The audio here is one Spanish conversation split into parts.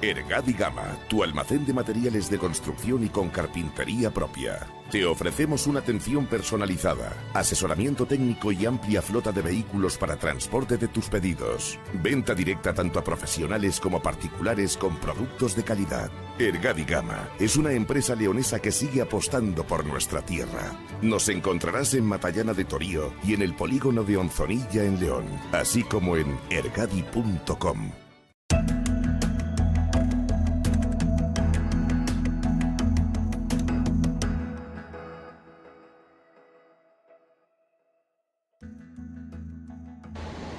Ergadi Gama, tu almacén de materiales de construcción y con carpintería propia. Te ofrecemos una atención personalizada, asesoramiento técnico y amplia flota de vehículos para transporte de tus pedidos. Venta directa tanto a profesionales como a particulares con productos de calidad. Ergadi Gama es una empresa leonesa que sigue apostando por nuestra tierra. Nos encontrarás en Matallana de Torío y en el polígono de Onzonilla en León, así como en ergadi.com.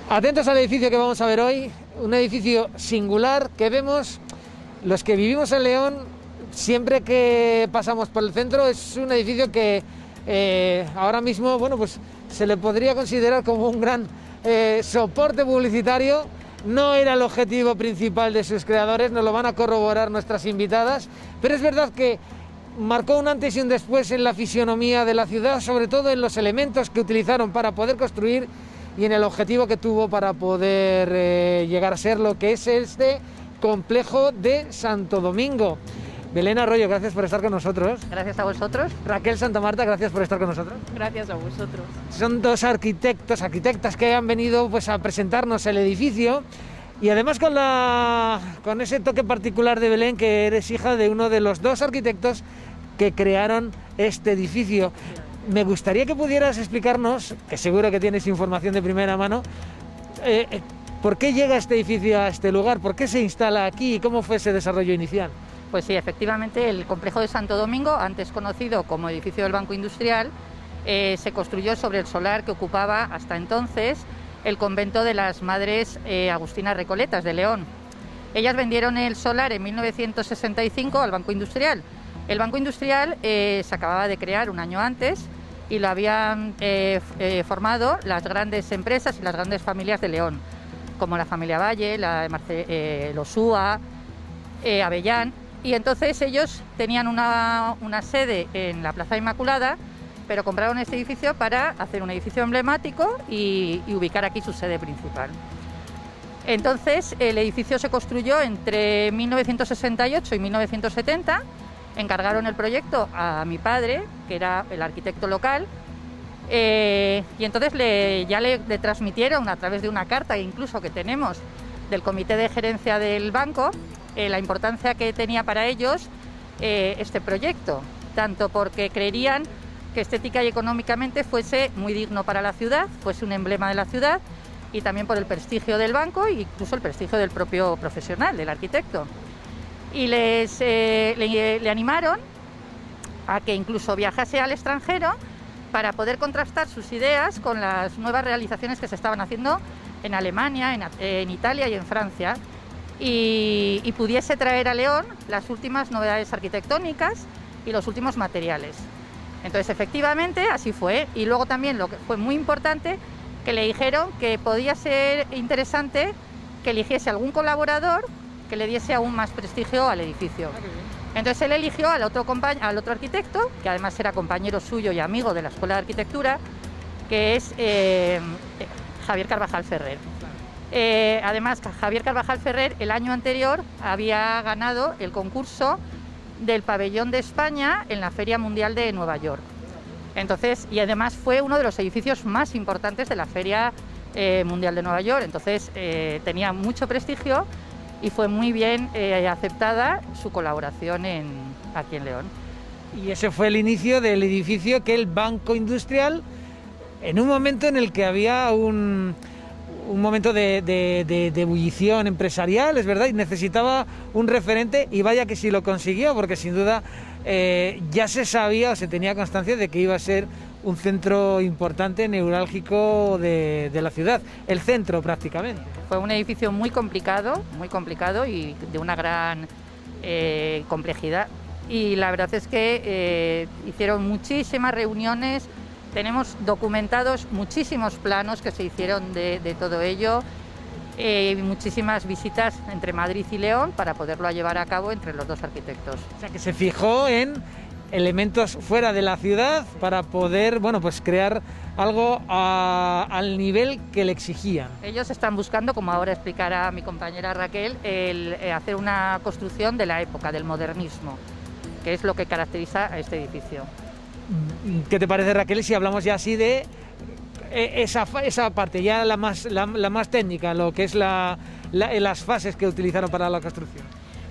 Atentos al edificio que vamos a ver hoy, un edificio singular que vemos los que vivimos en León siempre que pasamos por el centro. Es un edificio que ahora mismo, bueno, pues se le podría considerar como un gran soporte publicitario. No era el objetivo principal de sus creadores, nos lo van a corroborar nuestras invitadas, pero es verdad que marcó un antes y un después en la fisionomía de la ciudad, sobre todo en los elementos que utilizaron para poder construir y en el objetivo que tuvo para poder llegar a ser lo que es este complejo de Santo Domingo. Belén Arroyo, gracias por estar con nosotros. Gracias a vosotros. Raquel Santamarta, gracias por estar con nosotros. Gracias a vosotros. Son dos arquitectas que han venido pues a presentarnos el edificio y además con ese toque particular de Belén, que eres hija de uno de los dos arquitectos que crearon este edificio. Me gustaría que pudieras explicarnos, que seguro que tienes información de primera mano, ¿por qué llega este edificio a este lugar? ¿Por qué se instala aquí? ¿Y cómo fue ese desarrollo inicial? Pues sí, efectivamente, el complejo de Santo Domingo, antes conocido como edificio del Banco Industrial, se construyó sobre el solar que ocupaba hasta entonces el convento de las Madres Agustinas Recoletas de León. Ellas vendieron el solar en 1965 al Banco Industrial. El Banco Industrial se acababa de crear un año antes y lo habían formado las grandes empresas y las grandes familias de León, como la familia Valle, los Úa, Avellán. Y entonces ellos tenían una sede en la Plaza Inmaculada, pero compraron este edificio para hacer un edificio emblemático y ubicar aquí su sede principal. Entonces el edificio se construyó entre 1968 y 1970, encargaron el proyecto a mi padre, que era el arquitecto local, y entonces ya le transmitieron a través de una carta incluso que tenemos del comité de gerencia del banco, la importancia que tenía para ellos este proyecto, tanto porque creerían que estética y económicamente fuese muy digno para la ciudad, fuese un emblema de la ciudad, y también por el prestigio del banco e incluso el prestigio del propio profesional, del arquitecto. Y le animaron a que incluso viajase al extranjero para poder contrastar sus ideas con las nuevas realizaciones que se estaban haciendo en Alemania, en Italia y en Francia, y pudiese traer a León las últimas novedades arquitectónicas y los últimos materiales. Entonces, efectivamente, así fue. Y luego también lo que fue muy importante, que le dijeron que podía ser interesante que eligiese algún colaborador que le diese aún más prestigio al edificio. Entonces él eligió al otro arquitecto, que además era compañero suyo y amigo de la Escuela de Arquitectura, que es Javier Carvajal Ferrer. Además, Javier Carvajal Ferrer el año anterior había ganado el concurso del Pabellón de España en la Feria Mundial de Nueva York. Entonces, y además fue uno de los edificios más importantes de la Feria Mundial de Nueva York. Entonces tenía mucho prestigio y fue muy bien aceptada su colaboración aquí en León. Y ese fue el inicio del edificio que el Banco Industrial, en un momento en el que había un momento de ebullición empresarial, es verdad, y necesitaba un referente, y vaya que sí lo consiguió, porque sin duda ya se sabía o se tenía constancia de que iba a ser un centro importante, neurálgico de la ciudad, el centro prácticamente. Fue un edificio muy complicado y de una gran complejidad, y la verdad es que hicieron muchísimas reuniones. Tenemos documentados muchísimos planos que se hicieron de todo ello, y muchísimas visitas entre Madrid y León para poderlo llevar a cabo entre los dos arquitectos. O sea, que se fijó en elementos fuera de la ciudad para poder, bueno, pues crear algo al nivel que le exigían. Ellos están buscando, como ahora explicará mi compañera Raquel, hacer una construcción de la época, del modernismo, que es lo que caracteriza a este edificio. ¿Qué te parece, Raquel, si hablamos ya así de esa parte, ya la más técnica, lo que es las fases que utilizaron para la construcción?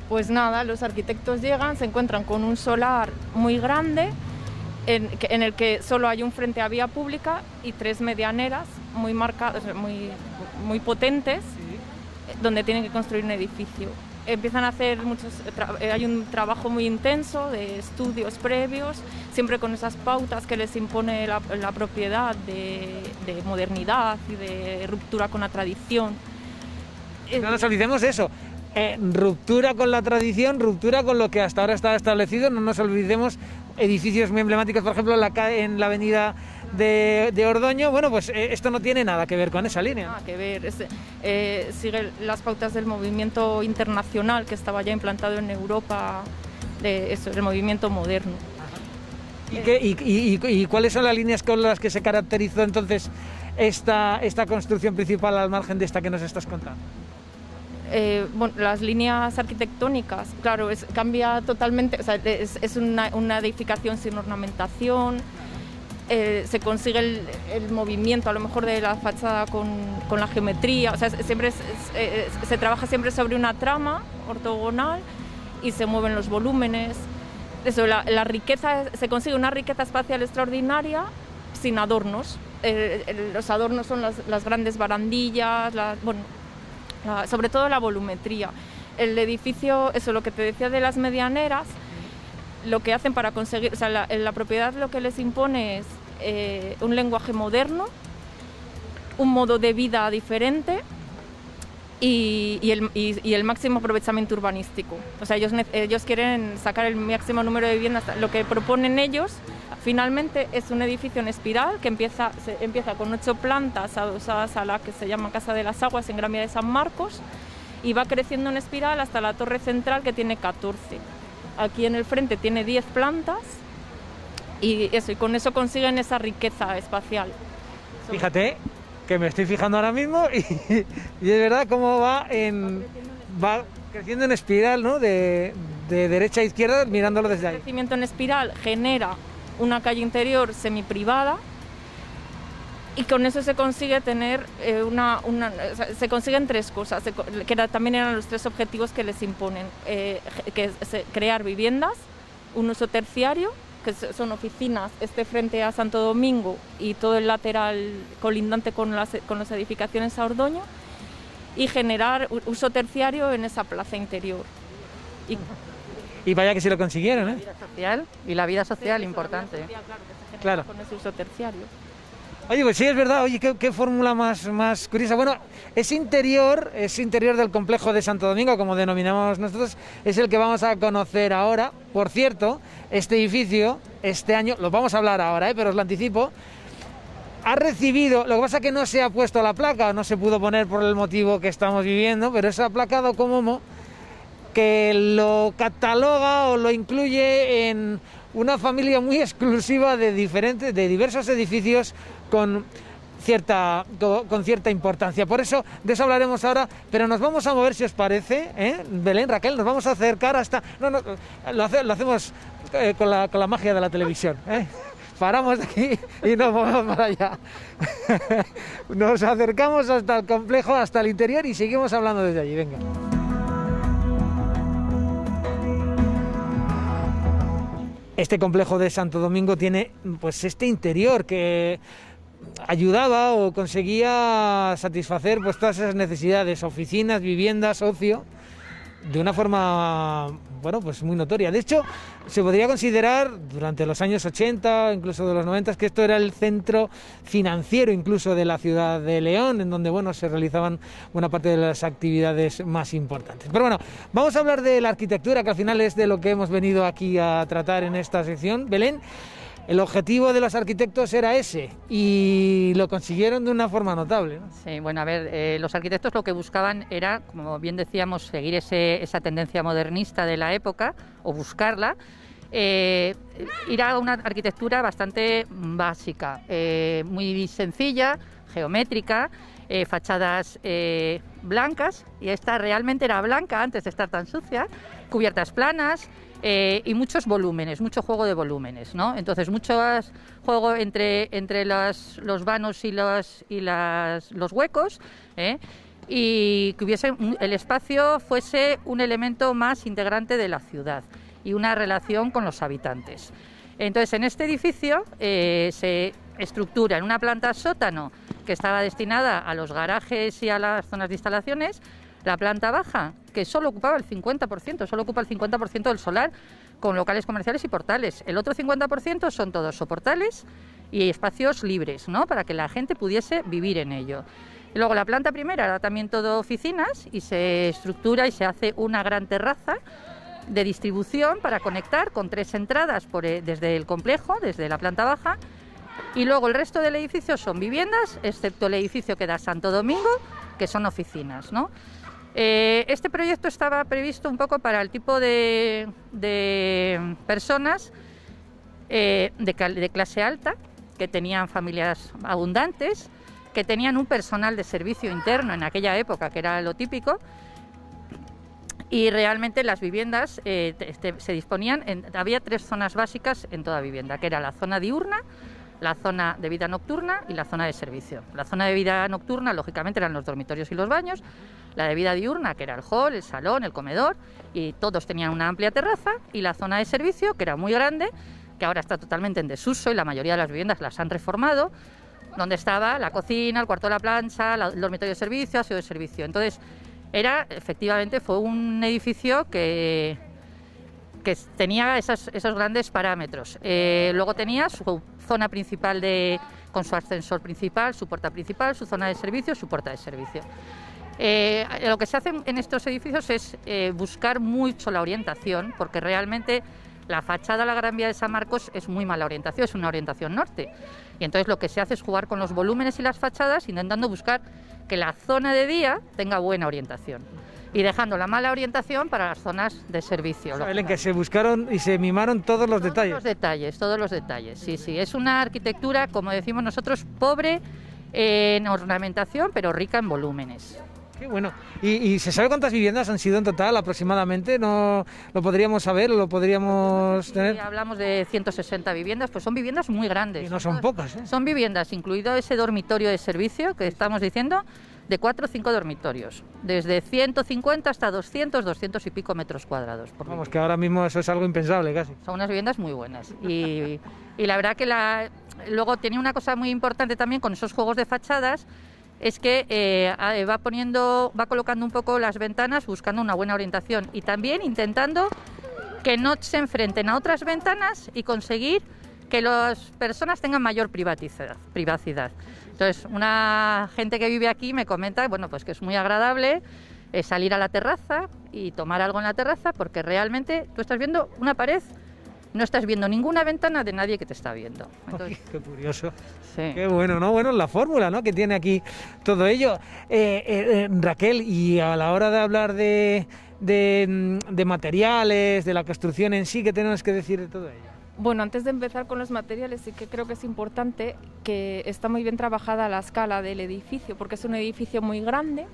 Pues nada, los arquitectos llegan, se encuentran con un solar muy grande en el que solo hay un frente a vía pública y 3 medianeras muy marcadas, muy potentes, donde tienen que construir un edificio. Empiezan a hacer hay un trabajo muy intenso de estudios previos, siempre con esas pautas que les impone la propiedad de modernidad y de ruptura con la tradición. No nos olvidemos de eso. Ruptura con la tradición, ruptura con lo que hasta ahora estaba establecido. No nos olvidemos edificios muy emblemáticos, por ejemplo, en la avenida de Ordoño. Bueno, pues esto no tiene nada que ver con esa línea. Nada que ver. Sigue las pautas del movimiento internacional que estaba ya implantado en Europa, el movimiento moderno. ¿Y cuáles son las líneas con las que se caracterizó entonces esta construcción principal al margen de esta que nos estás contando? Bueno, las líneas arquitectónicas, claro, cambia totalmente, o sea, es una edificación sin ornamentación, se consigue el movimiento a lo mejor de la fachada con la geometría, o sea, se trabaja siempre sobre una trama ortogonal y se mueven los volúmenes. Eso, la riqueza, se consigue una riqueza espacial extraordinaria sin adornos. Los adornos son las grandes barandillas, sobre todo la volumetría. El edificio, eso, lo que te decía de las medianeras, lo que hacen para conseguir, o sea, la propiedad lo que les impone es un lenguaje moderno, un modo de vida diferente y el máximo aprovechamiento urbanístico. O sea, ellos quieren sacar el máximo número de viviendas. Lo que proponen ellos finalmente es un edificio en espiral que empieza con 8 plantas adosadas a la que se llama Casa de las Aguas en Gran Vía de San Marcos y va creciendo en espiral hasta la torre central que tiene 14. Aquí en el frente tiene 10 plantas y con eso consiguen esa riqueza espacial. Fíjate que me estoy fijando ahora mismo y es verdad cómo va creciendo en espiral, ¿no? De derecha a izquierda mirándolo desde ahí. El crecimiento en espiral genera una calle interior semiprivada y con eso se consigue tener se consiguen 3 cosas, que también eran los 3 objetivos que les imponen, que es crear viviendas, un uso terciario, que son oficinas, frente a Santo Domingo y todo el lateral colindante con las edificaciones a Ordoño, y generar uso terciario en esa plaza interior. Y vaya que sí lo consiguieron, ¿eh? La vida social importante. Claro. Con ese uso terciario. Oye, pues sí, es verdad. Oye, qué fórmula más curiosa. Bueno, ese interior del complejo de Santo Domingo, como denominamos nosotros, es el que vamos a conocer ahora. Por cierto, este edificio, este año, lo vamos a hablar ahora, pero os lo anticipo, ha recibido, lo que pasa es que no se ha puesto la placa, no se pudo poner por el motivo que estamos viviendo, pero es aplacado como que lo cataloga o lo incluye en una familia muy exclusiva de diversos edificios con cierta importancia. Por eso, de eso hablaremos ahora, pero nos vamos a mover, si os parece, Belén, Raquel, nos vamos a acercar hasta... lo hacemos con la magia de la televisión, Paramos de aquí y nos movemos para allá. Nos acercamos hasta el complejo, hasta el interior y seguimos hablando desde allí, venga. Este complejo de Santo Domingo tiene pues este interior que ayudaba o conseguía satisfacer pues todas esas necesidades, oficinas, viviendas, ocio, de una forma, bueno, pues muy notoria. De hecho, se podría considerar durante los años 80, incluso de los 90, que esto era el centro financiero incluso de la ciudad de León, en donde, bueno, se realizaban buena parte de las actividades más importantes. Pero bueno, vamos a hablar de la arquitectura, que al final es de lo que hemos venido aquí a tratar en esta sección. Belén, el objetivo de los arquitectos era ese y lo consiguieron de una forma notable, ¿no? Sí, bueno, a ver, los arquitectos lo que buscaban era, como bien decíamos, seguir esa tendencia modernista de la época o buscarla, ir a una arquitectura bastante básica, muy sencilla, geométrica, fachadas blancas, y esta realmente era blanca antes de estar tan sucia, cubiertas planas, y muchos volúmenes, mucho juego de volúmenes, ¿no? Entonces, mucho juego entre los vanos y los huecos, y que el espacio fuese un elemento más integrante de la ciudad y una relación con los habitantes. Entonces, en este edificio se estructura en una planta sótano que estaba destinada a los garajes y a las zonas de instalaciones, la planta baja, que solo ocupaba el 50%, solo ocupa el 50% del solar, con locales comerciales y portales. El otro 50% son todos soportales y espacios libres, ¿no?, para que la gente pudiese vivir en ello. Y luego la planta primera era también todo oficinas, y se estructura y se hace una gran terraza de distribución para conectar con 3 entradas desde el complejo, desde la planta baja, y luego el resto del edificio son viviendas, excepto el edificio que da Santo Domingo, que son oficinas, ¿no? Este proyecto estaba previsto un poco para el tipo de personas de clase alta, que tenían familias abundantes, que tenían un personal de servicio interno en aquella época, que era lo típico, y realmente las viviendas se disponían, había 3 zonas básicas en toda vivienda, que era la zona diurna, la zona de vida nocturna y la zona de servicio. La zona de vida nocturna, lógicamente, eran los dormitorios y los baños. La de vida diurna, que era el hall, el salón, el comedor, y todos tenían una amplia terraza. Y la zona de servicio, que era muy grande, que ahora está totalmente en desuso y la mayoría de las viviendas las han reformado, donde estaba la cocina, el cuarto de la plancha, el dormitorio de servicio, aseo de servicio. Entonces, fue un edificio que tenía esos grandes parámetros. Luego tenía su zona principal con su ascensor principal, su puerta principal, su zona de servicio, su puerta de servicio. Lo que se hace en estos edificios es buscar mucho la orientación, porque realmente la fachada a la Gran Vía de San Marcos es muy mala orientación, es una orientación norte. Y entonces lo que se hace es jugar con los volúmenes y las fachadas, intentando buscar que la zona de día tenga buena orientación, y dejando la mala orientación para las zonas de servicio. En que se buscaron y se mimaron todos los detalles. Todos los detalles, sí. Es una arquitectura, como decimos nosotros, pobre en ornamentación, pero rica en volúmenes. Qué bueno. ¿Y se sabe cuántas viviendas han sido en total aproximadamente? ¿No lo podríamos saber o lo podríamos tener? Si hablamos de 160 viviendas, pues son viviendas muy grandes. Y no son pocas, ¿eh? Son viviendas, incluido ese dormitorio de servicio que estamos diciendo, de 4 o 5 dormitorios, desde 150 hasta 200 y pico metros cuadrados. Vamos, que ahora mismo eso es algo impensable casi. Son unas viviendas muy buenas. Y la verdad que luego tenía una cosa muy importante también con esos juegos de fachadas, es que va colocando un poco las ventanas buscando una buena orientación, y también intentando que no se enfrenten a otras ventanas y conseguir que las personas tengan mayor privacidad. Entonces, una gente que vive aquí me comenta, bueno, pues que es muy agradable salir a la terraza y tomar algo en la terraza, porque realmente tú estás viendo una pared, no estás viendo ninguna ventana de nadie que te está viendo. Entonces, qué curioso. Sí. Qué bueno, ¿no? Bueno, la fórmula, ¿no?, que tiene aquí todo ello. Raquel, y a la hora de hablar de materiales, de la construcción en sí, ¿qué tenemos que decir de todo ello? Bueno, antes de empezar con los materiales, sí que creo que es importante que está muy bien trabajada la escala del edificio, porque es un edificio muy grande,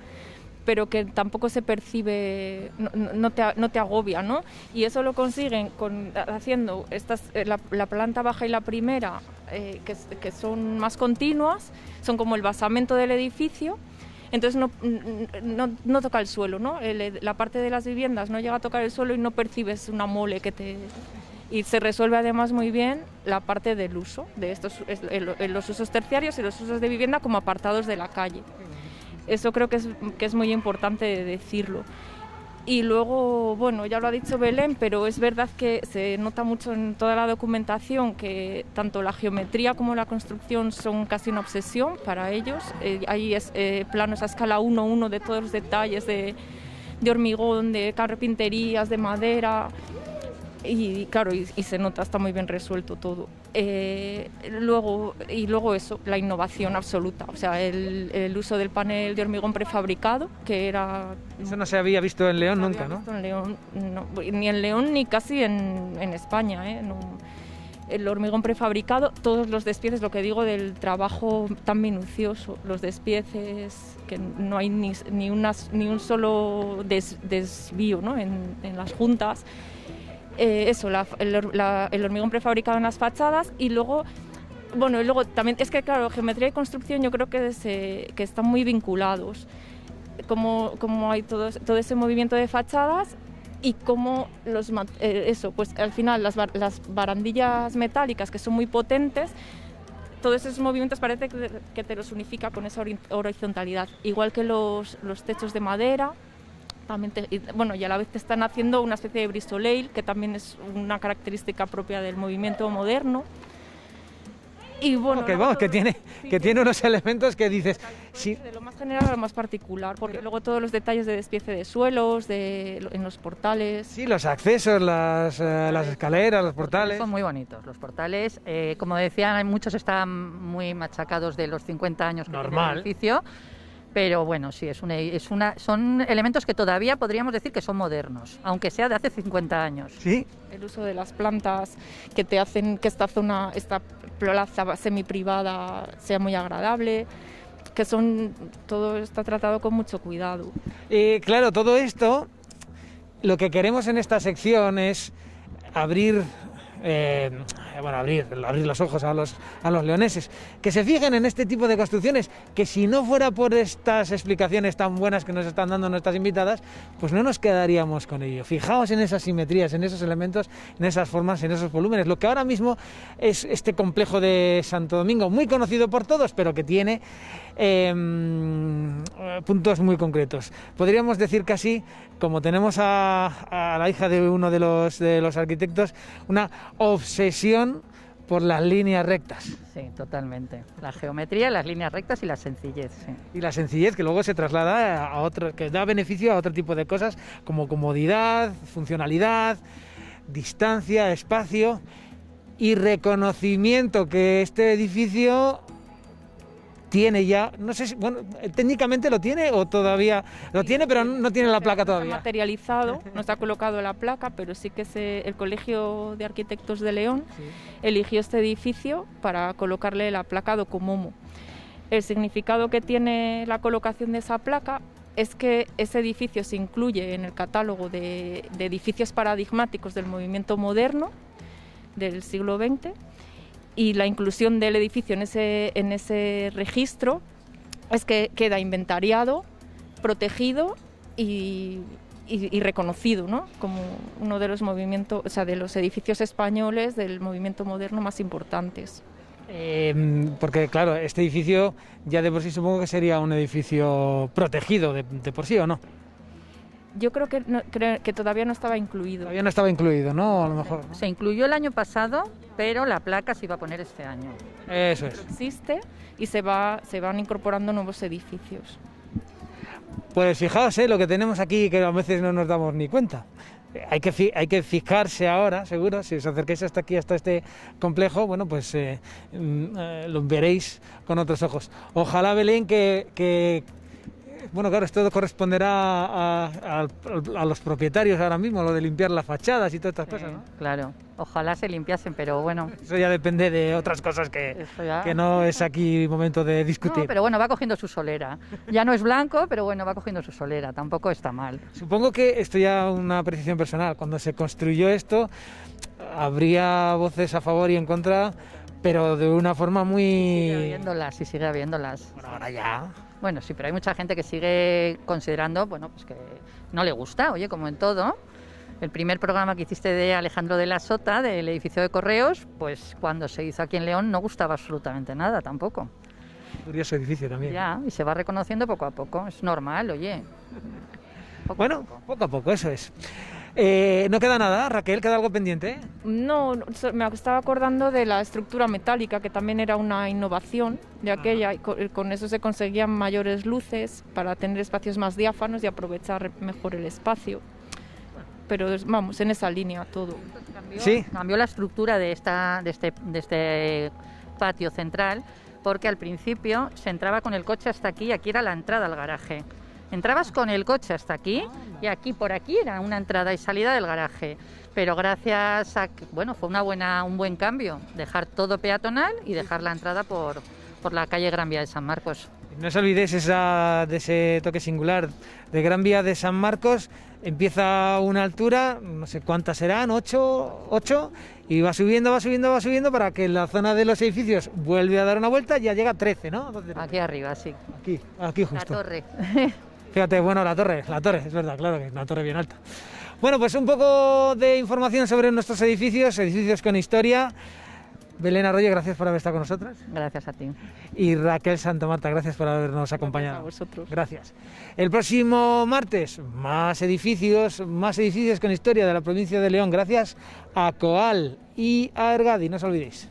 pero que tampoco se percibe, no te agobia, ¿no? Y eso lo consiguen haciendo la planta baja y la primera, que son más continuas, son como el basamento del edificio. Entonces no toca el suelo, ¿no? La parte de las viviendas no llega a tocar el suelo y no percibes una mole y se resuelve además muy bien la parte del uso de los usos terciarios y los usos de vivienda como apartados de la calle. Eso creo que es muy importante decirlo. Y luego, bueno, ya lo ha dicho Belén, pero es verdad que se nota mucho en toda la documentación que tanto la geometría como la construcción son casi una obsesión para ellos. Hay planos a escala 1:1 de todos los detalles de hormigón, de carpinterías, de madera. Y claro, y se nota, está muy bien resuelto todo. Luego eso, la innovación absoluta, o sea, el uso del panel de hormigón prefabricado, que era... Eso no se había visto en León nunca, ¿no? En León, no, ni en León ni casi en España, no. El hormigón prefabricado, todos los despieces, lo que digo del trabajo tan minucioso, los despieces, que no hay ni un solo desvío, ¿no? en las juntas. El hormigón prefabricado en las fachadas y luego también es que claro, geometría y construcción yo creo que están muy vinculados, como hay todo ese movimiento de fachadas y como pues al final las barandillas metálicas que son muy potentes, todos esos movimientos parece que te los unifica con esa horizontalidad, igual que los techos de madera. Y a la vez te están haciendo una especie de brise soleil, que también es una característica propia del movimiento moderno. Y bueno, que tiene unos elementos que dices... Sí. De lo más general a lo más particular, porque luego todos los detalles de despiece de suelos, en los portales... Sí, los accesos, las escaleras, los portales... Son muy bonitos los portales. Como decían, muchos están muy machacados de los 50 años que tiene el edificio. Pero bueno, sí, son elementos que todavía podríamos decir que son modernos, aunque sea de hace 50 años. Sí. El uso de las plantas que te hacen que esta plaza semiprivada sea muy agradable, todo está tratado con mucho cuidado. Claro, todo esto, lo que queremos en esta sección es abrir los ojos a los leoneses, que se fijen en este tipo de construcciones, que si no fuera por estas explicaciones tan buenas que nos están dando nuestras invitadas, pues no nos quedaríamos con ello. Fijaos en esas simetrías, en esos elementos, en esas formas, en esos volúmenes, lo que ahora mismo es este complejo de Santo Domingo, muy conocido por todos, pero que tiene puntos muy concretos. Podríamos decir casi, como tenemos a la hija de uno de los arquitectos, una obsesión por las líneas rectas. Sí, totalmente. La geometría, las líneas rectas y la sencillez. Sí. Y la sencillez que luego se traslada a otro, que da beneficio a otro tipo de cosas como comodidad, funcionalidad, distancia, espacio y reconocimiento que este edificio tiene ya, no sé si, técnicamente lo tiene o todavía lo tiene, pero no tiene la placa todavía. No está materializado, no está colocado la placa, pero sí que el Colegio de Arquitectos de León eligió este edificio para colocarle la placa Docomomo. El significado que tiene la colocación de esa placa es que ese edificio se incluye en el catálogo de edificios paradigmáticos del movimiento moderno del siglo XX. Y la inclusión del edificio en ese registro es que queda inventariado, protegido y reconocido, ¿no? Como uno de los movimientos, o sea, de los edificios españoles del movimiento moderno más importantes. Porque claro, este edificio ya de por sí supongo que sería un edificio protegido de por sí, ¿o no? Yo creo que todavía no estaba incluido. Todavía no estaba incluido, ¿no? A lo mejor, ¿no? Se incluyó el año pasado, pero la placa se iba a poner este año. Eso es. Existe y se van incorporando nuevos edificios. Pues fijaos, lo que tenemos aquí, que a veces no nos damos ni cuenta. Hay que fijarse ahora, seguro, si os acerquáis hasta aquí, hasta este complejo, bueno, pues lo veréis con otros ojos. Ojalá, Belén, que bueno, claro, esto corresponderá a los propietarios ahora mismo, lo de limpiar las fachadas y todas estas cosas, ¿no? Claro, ojalá se limpiasen, pero bueno... Eso ya depende de otras cosas que no es aquí momento de discutir. No, pero bueno, va cogiendo su solera. Ya no es blanco, pero bueno, va cogiendo su solera, tampoco está mal. Supongo que esto ya una apreciación personal. Cuando se construyó esto, habría voces a favor y en contra, pero de una forma muy... Sigue habiéndolas. Bueno, ahora ya... Bueno, sí, pero hay mucha gente que sigue considerando, bueno, pues que no le gusta, oye, como en todo. El primer programa que hiciste de Alejandro de la Sota, del edificio de Correos, pues cuando se hizo aquí en León no gustaba absolutamente nada tampoco. Curioso edificio también. Ya, y se va reconociendo poco a poco, es normal, oye. Poco a poco, eso es. No queda nada, Raquel, ¿queda algo pendiente? No, me estaba acordando de la estructura metálica, que también era una innovación de aquella, y con eso se conseguían mayores luces para tener espacios más diáfanos y aprovechar mejor el espacio. pero vamos, en esa línea todo. Cambió la estructura de este patio central, porque al principio se entraba con el coche hasta aquí y aquí era la entrada al garaje. Entrabas con el coche hasta aquí y aquí por aquí era una entrada y salida del garaje. Pero gracias a que, bueno, fue un buen cambio, dejar todo peatonal y dejar la entrada por la calle Gran Vía de San Marcos. No os olvidéis de ese toque singular de Gran Vía de San Marcos. Empieza una altura, no sé cuántas serán, 8, y va subiendo para que la zona de los edificios vuelve a dar una vuelta y ya llega a 13, ¿no? Aquí arriba, sí. Aquí justo. La torre. Fíjate, bueno, la torre, es verdad, claro que es una torre bien alta. Bueno, pues un poco de información sobre nuestros edificios con historia. Belén Arroyo, gracias por haber estado con nosotras. Gracias a ti. Y Raquel Santomarta, gracias por habernos acompañado. Gracias a vosotros. Gracias. El próximo martes, más edificios con historia de la provincia de León, gracias a Coal y a Ergadi, no os olvidéis.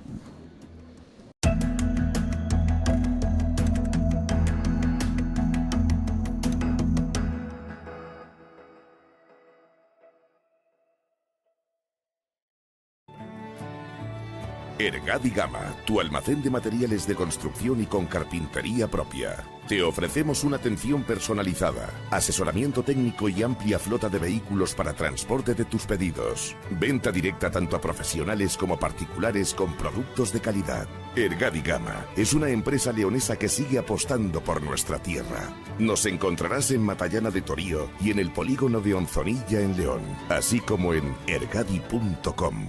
Ergadi Gama, tu almacén de materiales de construcción y con carpintería propia. Te ofrecemos una atención personalizada, asesoramiento técnico y amplia flota de vehículos para transporte de tus pedidos. Venta directa tanto a profesionales como particulares con productos de calidad. Ergadi Gama es una empresa leonesa que sigue apostando por nuestra tierra. Nos encontrarás en Matallana de Torío y en el polígono de Onzonilla en León, así como en ergadi.com.